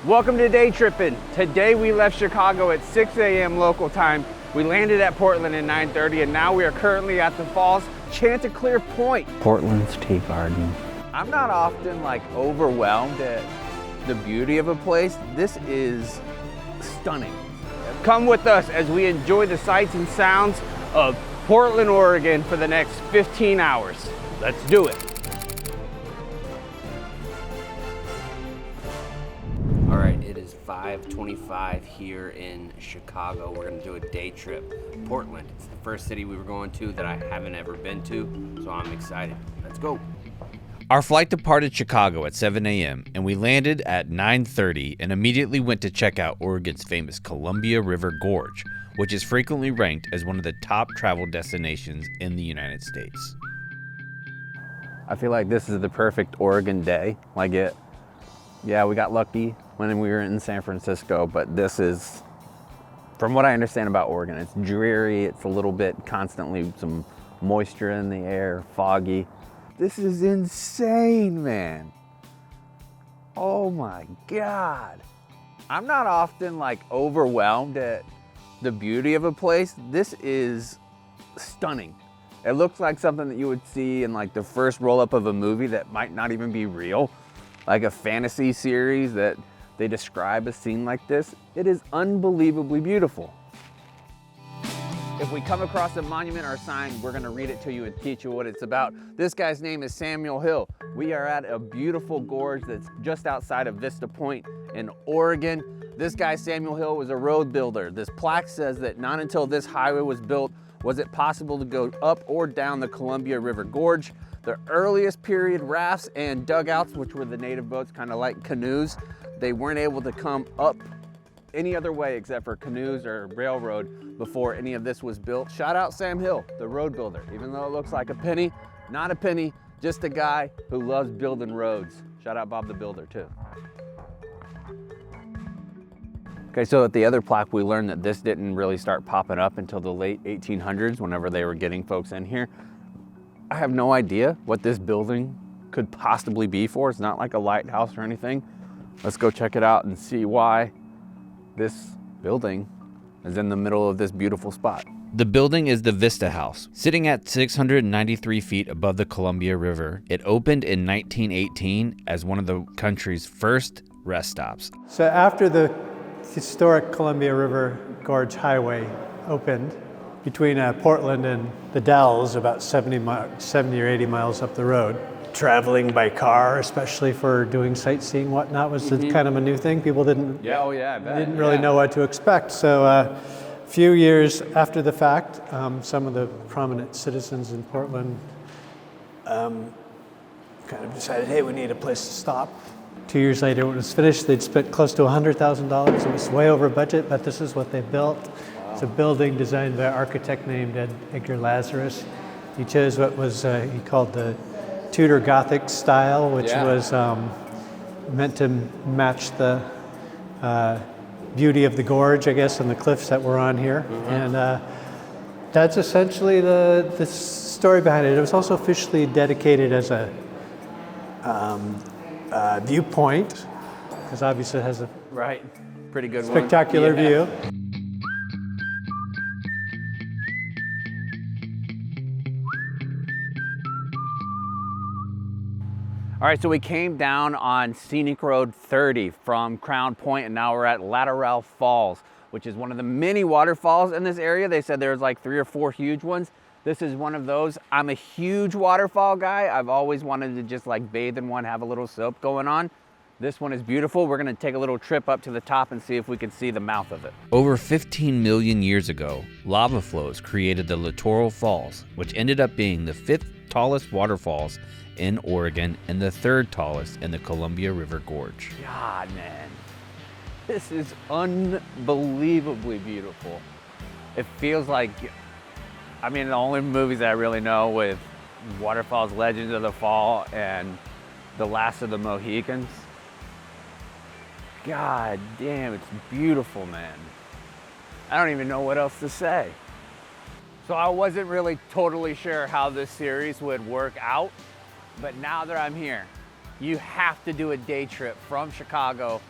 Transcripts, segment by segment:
Welcome to Day Tripping. Today we left Chicago at 6 a.m. local time. We landed at Portland at 9:30 and now we are currently at the Falls, Chanticleer Point. Portland's tea garden. I'm not often overwhelmed at the beauty of a place. This is stunning. Come with us as we enjoy the sights and sounds of Portland, Oregon for the next 15 hours. Let's do it. All right, it is 5:25 here in Chicago. We're gonna do a day trip. Portland, it's the first city we were going to that I haven't ever been to, so I'm excited. Let's go. Our flight departed Chicago at 7 a.m. and we landed at 9:30 and immediately went to check out Oregon's famous Columbia River Gorge, which is frequently ranked as one of the top travel destinations in the United States. I feel like this is the perfect Oregon day. Yeah, we got lucky when we were in San Francisco, but this is, from what I understand about Oregon, it's dreary, it's a little bit constantly some moisture in the air, foggy. This is insane, man. Oh my God. I'm not often overwhelmed at the beauty of a place. This is stunning. It looks like something that you would see in the first roll-up of a movie that might not even be real, like a fantasy series that they describe a scene like this. It is unbelievably beautiful. If we come across a monument or a sign, we're gonna read it to you and teach you what it's about. This guy's name is Samuel Hill. We are at a beautiful gorge that's just outside of Vista Point in Oregon. This guy, Samuel Hill, was a road builder. This plaque says that not until this highway was built was it possible to go up or down the Columbia River Gorge. The earliest period rafts and dugouts, which were the native boats, kind of like canoes, they weren't able to come up any other way except for canoes or railroad before any of this was built. Shout out Sam Hill, the road builder. Even though it looks like a penny, not a penny, just a guy who loves building roads. Shout out Bob the Builder too. Okay, so at the other plaque, we learned that this didn't really start popping up until the late 1800s, whenever they were getting folks in here. I have no idea what this building could possibly be for. It's not like a lighthouse or anything. Let's go check it out and see why this building is in the middle of this beautiful spot. The building is the Vista House. Sitting at 693 feet above the Columbia River, it opened in 1918 as one of the country's first rest stops. So after the historic Columbia River Gorge Highway opened between Portland and the Dells, about 70 or 80 miles up the road, traveling by car, especially for doing sightseeing, whatnot, was kind of a new thing. People didn't really know what to expect. So a few years after the fact, some of the prominent citizens in Portland kind of decided, hey, we need a place to stop. 2 years later, when it was finished, they'd spent close to $100,000. It was way over budget, but this is what they built. Wow. It's a building designed by an architect named Edgar Lazarus. He chose what was he called the Tudor Gothic style, which was meant to match the beauty of the gorge, I guess, and the cliffs that we're on here. And that's essentially the story behind it. It was also officially dedicated as a viewpoint, because obviously it has a pretty good spectacular view. All right, so we came down on Scenic Road 30 from Crown Point, and now we're at Latourell Falls, which is one of the many waterfalls in this area. They said there's 3 or 4 huge ones. This is one of those. I'm a huge waterfall guy. I've always wanted to just bathe in one, have a little soap going on. This one is beautiful. We're gonna take a little trip up to the top and see if we can see the mouth of it. Over 15 million years ago, lava flows created the Latourell Falls, which ended up being the 5th tallest waterfalls in Oregon and the 3rd tallest in the Columbia River Gorge. God, man, this is unbelievably beautiful. It feels like, the only movies that I really know with waterfalls, Legends of the Fall and The Last of the Mohicans. God damn, it's beautiful, man. I don't even know what else to say. So I wasn't really totally sure how this series would work out, but now that I'm here, you have to do a day trip from Chicago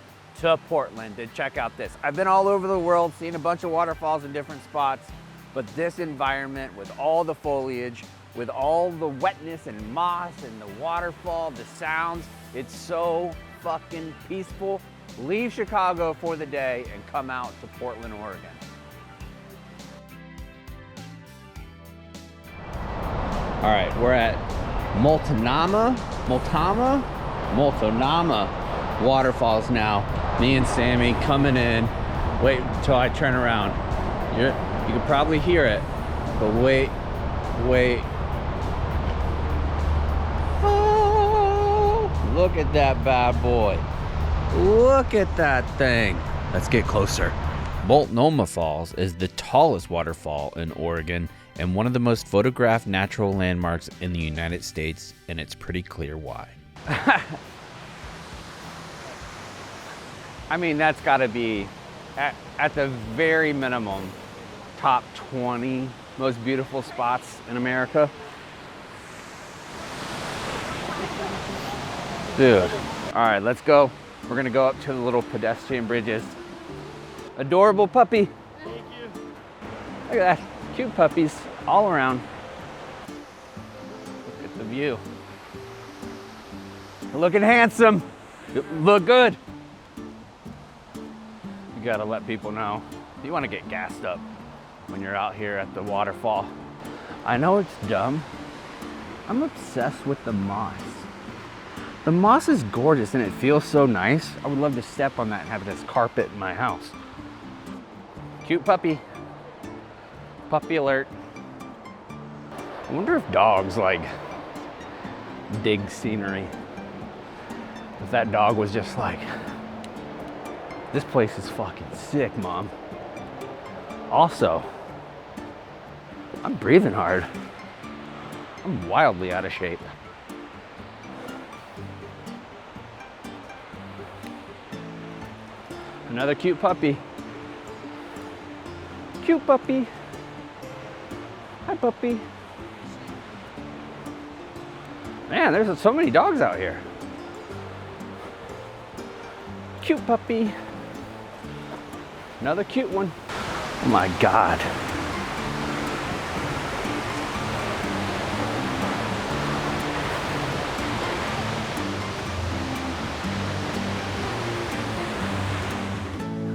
to Portland to check out this. I've been all over the world, seen a bunch of waterfalls in different spots, but this environment with all the foliage, with all the wetness and moss and the waterfall, the sounds, it's so fucking peaceful. Leave Chicago for the day and come out to Portland, Oregon. All right, we're at Multnomah Waterfalls now. Me and Sammy coming in. Wait until I turn around. You can probably hear it, but wait. Oh, look at that bad boy. Look at that thing. Let's get closer. Multnomah Falls is the tallest waterfall in Oregon and one of the most photographed natural landmarks in the United States, and it's pretty clear why. I mean, that's gotta be, at the very minimum, top 20 most beautiful spots in America. Dude. All right, let's go. We're gonna go up to the little pedestrian bridges. Adorable puppy. Thank you. Look at that, cute puppies all around. Look at the view. You're looking handsome. You look good. You gotta let people know. You wanna get gassed up when you're out here at the waterfall. I know it's dumb. I'm obsessed with the moss. The moss is gorgeous and it feels so nice. I would love to step on that and have it as carpet in my house. Cute puppy. Puppy alert. I wonder if dogs like dig scenery. If that dog was just like, this place is fucking sick, Mom. Also, I'm breathing hard. I'm wildly out of shape. Another cute puppy. Cute puppy. Hi, puppy. Man, there's so many dogs out here. Cute puppy. Another cute one. Oh my God.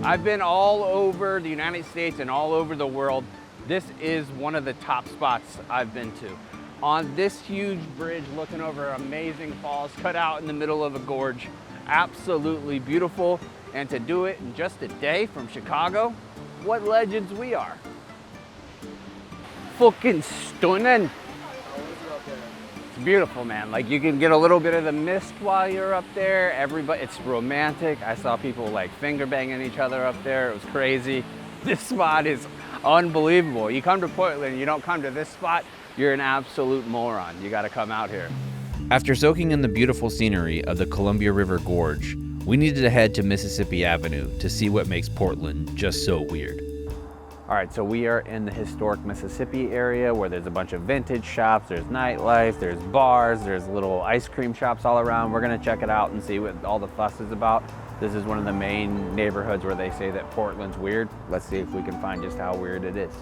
I've been all over the United States and all over the world. This is one of the top spots I've been to. On this huge bridge looking over amazing falls cut out in the middle of a gorge. Absolutely beautiful. And to do it in just a day from Chicago, what legends we are. Fucking stunning. It's beautiful, man. Like, you can get a little bit of the mist while you're up there. Everybody, it's romantic. I saw people like finger banging each other up there. It was crazy. This spot is unbelievable. You come to Portland, you don't come to this spot, you're an absolute moron. You gotta come out here. After soaking in the beautiful scenery of the Columbia River Gorge, we needed to head to Mississippi Avenue to see what makes Portland just so weird. All right, so we are in the historic Mississippi area where there's a bunch of vintage shops, there's nightlife, there's bars, there's little ice cream shops all around. We're gonna check it out and see what all the fuss is about. This is one of the main neighborhoods where they say that Portland's weird. Let's see if we can find just how weird it is.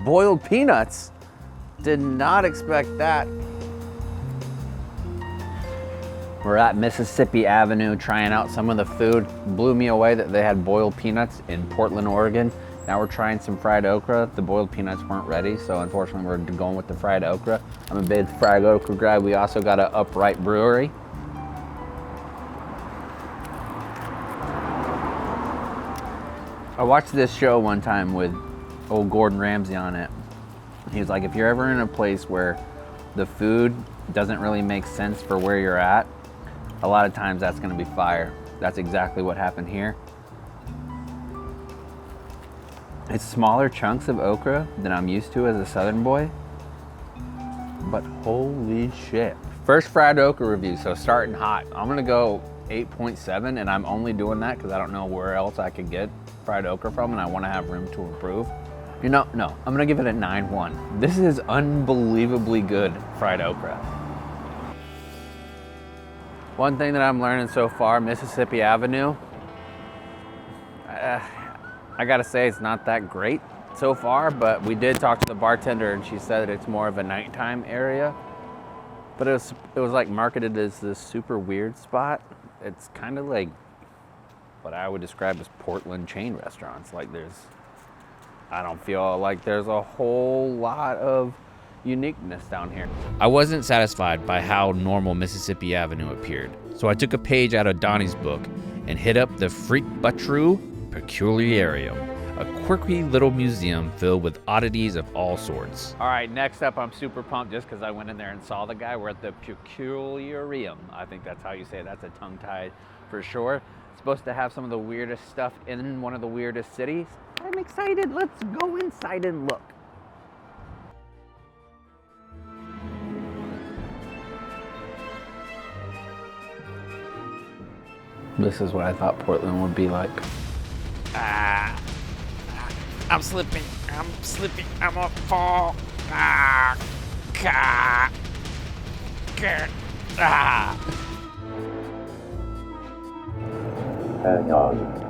Boiled peanuts? Did not expect that. We're at Mississippi Avenue trying out some of the food. Blew me away that they had boiled peanuts in Portland, Oregon. Now we're trying some fried okra. The boiled peanuts weren't ready, so unfortunately we're going with the fried okra. I'm a big fried okra guy. We also got an Upright Brewery. I watched this show one time with old Gordon Ramsay on it. He was like, if you're ever in a place where the food doesn't really make sense for where you're at, a lot of times that's gonna be fire. That's exactly what happened here. It's smaller chunks of okra than I'm used to as a Southern boy, but holy shit. First fried okra review, so starting hot. I'm gonna go 8.7, and I'm only doing that because I don't know where else I could get fried okra from, and I wanna have room to improve. You know, no, I'm gonna give it a 9-1. This is unbelievably good fried okra. One thing that I'm learning so far, Mississippi Avenue, I gotta say it's not that great so far, but we did talk to the bartender and she said that it's more of a nighttime area. But it was like marketed as this super weird spot. It's kind of like what I would describe as Portland chain restaurants. Like I don't feel like there's a whole lot of uniqueness down here. I wasn't satisfied by how normal Mississippi Avenue appeared, so I took a page out of Donnie's book and hit up the Freak Buttrue Peculiarium, a quirky little museum filled with oddities of all sorts. All right, next up, I'm super pumped just because I went in there and saw the guy. We're at the Peculiarium. I think that's how you say it. That's a tongue-tied for sure. It's supposed to have some of the weirdest stuff in one of the weirdest cities. I'm excited. Let's go inside and look. This is what I thought Portland would be like. I'm slipping, I'm gonna fall. Hang on.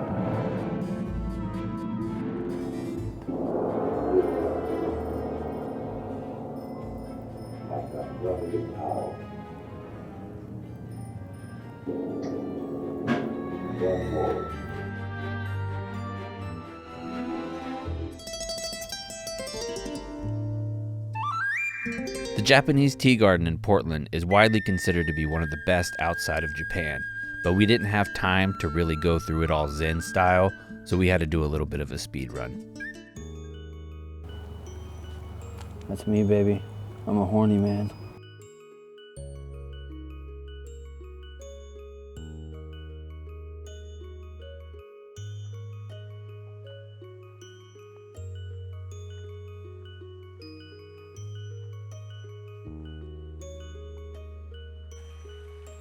The Japanese tea garden in Portland is widely considered to be one of the best outside of Japan, but we didn't have time to really go through it all Zen style, so we had to do a little bit of a speed run. That's me, baby. I'm a horny man.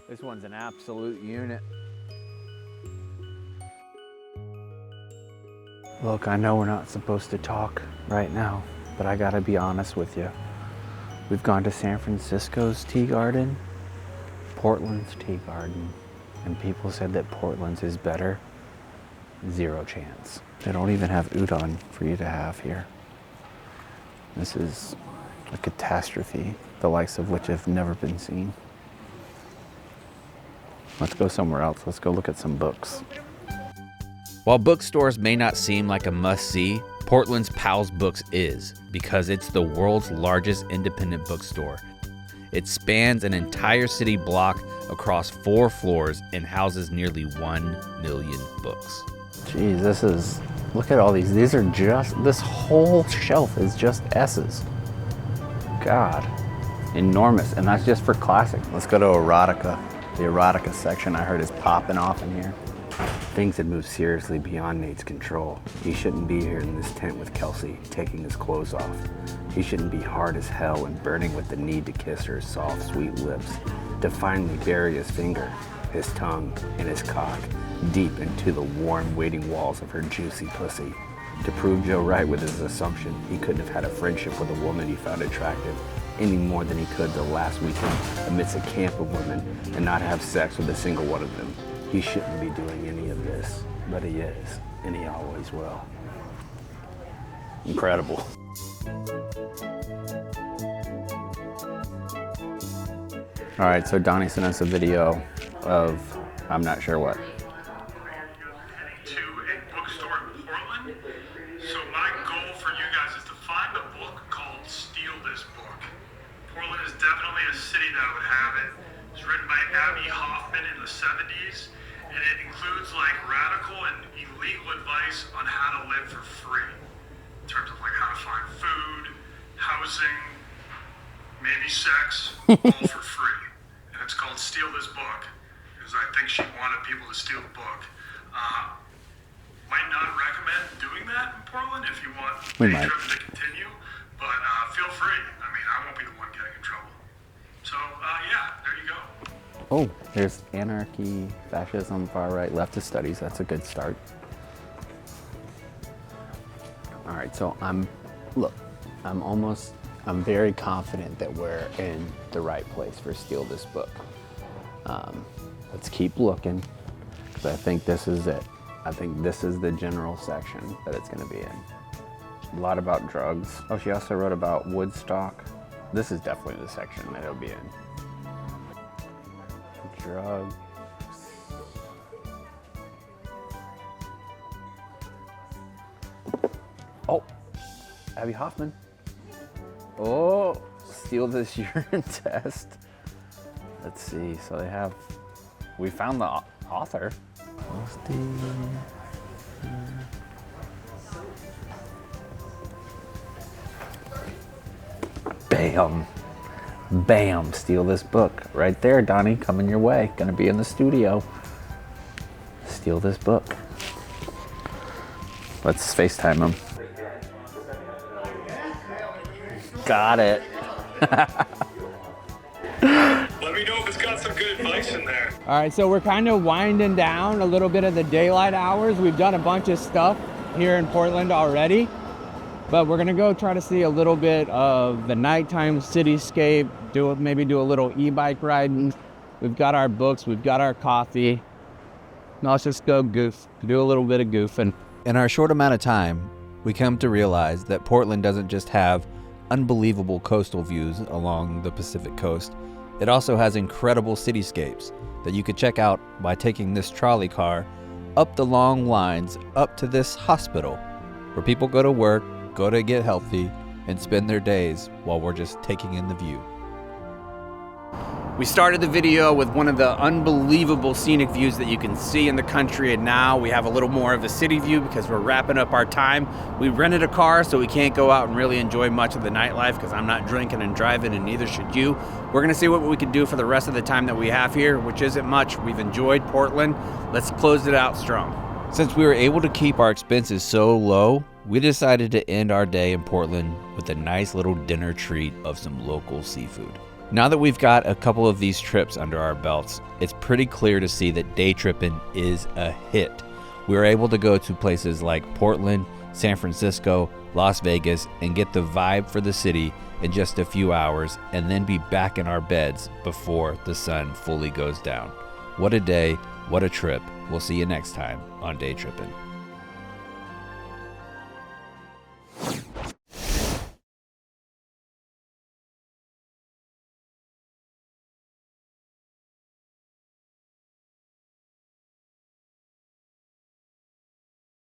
This one's an absolute unit. Look, I know we're not supposed to talk right now, but I gotta be honest with you. We've gone to San Francisco's tea garden, Portland's tea garden, and people said that Portland's is better. Zero chance. They don't even have udon for you to have here. This is a catastrophe, the likes of which have never been seen. Let's go somewhere else. Let's go look at some books. While bookstores may not seem like a must-see, Portland's Powells Books is, because it's the world's largest independent bookstore. It spans an entire city block across 4 floors and houses nearly 1 million books. Geez, look at all these. These are this whole shelf is just S's. God, enormous. And that's just for classic. Let's go to erotica. The erotica section I heard is popping off in here. Things had moved seriously beyond Nate's control. He shouldn't be here in this tent with Kelsey, taking his clothes off. He shouldn't be hard as hell and burning with the need to kiss her soft, sweet lips, to finally bury his finger, his tongue, and his cock deep into the warm, waiting walls of her juicy pussy. To prove Joe right with his assumption, he couldn't have had a friendship with a woman he found attractive any more than he could the last weekend amidst a camp of women and not have sex with a single one of them. He shouldn't be doing any of this, but he is, and he always will. Incredible. All right, so Donnie sent us a video of, I'm not sure what. To a bookstore in Portland. So my goal for you guys is to find a book called Steal This Book. Portland is definitely a city that would have it. It was written by Abby Hoffman in the 70s, and it includes like radical and illegal advice on how to live for free. In terms of like how to find food, housing, maybe sex, all for free. And it's called Steal This Book, because I think she wanted people to steal the book. Might not recommend doing that in Portland if you want Daytripping to continue, but feel free. I mean, I won't be the one getting in trouble. So, yeah, there you go. Oh, there's anarchy, fascism, far right, leftist studies. That's a good start. All right, so I'm Look, I'm very confident that we're in the right place for Steal This Book. Let's keep looking, because I think this is it. I think this is the general section that it's going to be in. A lot about drugs. Oh, she also wrote about Woodstock. This is definitely the section that it'll be in. Drugs. Oh, Abby Hoffman. Oh, Steal This urine test. Let's see, so we found the author. Bam. Bam, Steal This Book. Right there, Donnie, coming your way. Gonna be in the studio. Steal This Book. Let's FaceTime him. Got it. Let me know if it's got some good advice in there. All right, so we're kind of winding down a little bit of the daylight hours. We've done a bunch of stuff here in Portland already, but we're gonna go try to see a little bit of the nighttime cityscape, maybe do a little e-bike riding. We've got our books, we've got our coffee. Now let's just go do a little bit of goofing. In our short amount of time, we come to realize that Portland doesn't just have unbelievable coastal views along the Pacific coast, it also has incredible cityscapes that you could check out by taking this trolley car up the long lines up to this hospital where people go to work, go to get healthy, and spend their days while we're just taking in the view. We started the video with one of the unbelievable scenic views that you can see in the country, and now we have a little more of a city view because we're wrapping up our time. We rented a car, so we can't go out and really enjoy much of the nightlife because I'm not drinking and driving, and neither should you. We're gonna see what we can do for the rest of the time that we have here, which isn't much. We've enjoyed Portland. Let's close it out strong. Since we were able to keep our expenses so low, we decided to end our day in Portland with a nice little dinner treat of some local seafood. Now that we've got a couple of these trips under our belts, it's pretty clear to see that day tripping is a hit. We were able to go to places like Portland, San Francisco, Las Vegas, and get the vibe for the city in just a few hours, and then be back in our beds before the sun fully goes down. What a day, what a trip. We'll see you next time on Day Trippin'.